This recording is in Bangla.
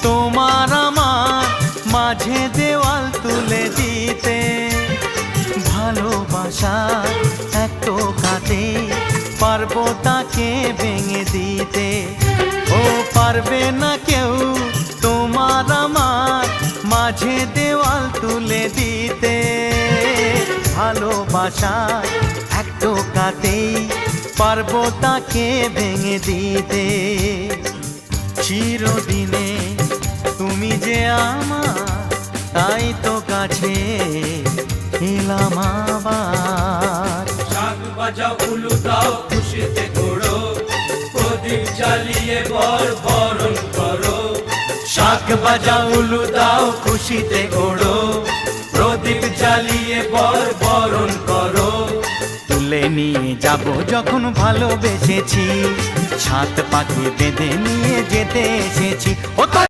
তোমার আমার মাঝে দেওয়াল তুলে দিতে। ভালোবাসা এক টোকাতে পারবো তাকে ভেঙে দিতে। ও পারবে না কেউ তোমার আমার মাঝে দেওয়াল তুলে দিতে। ভালোবাসা এক টোকাতেই পারবো তাকে ভেঙে দিতে। চিরদিনে তুমি যে আমার, তাই তো কাছে এলাম আবার। শাক বাজাও উলু দাও খুশিতে ঘোড়ো, প্রদীপ জ্বালিয়ে বরণ করো। শাক বাজাও উলু দাও খুশিতে ঘোড়ো, প্রদীপ জ্বালিয়ে বরণ করো। তুলে নিয়ে যাব যখন ভালোবেসেছি, ছাদ পাখি বেঁধে নিয়ে যেতে এসেছি। ও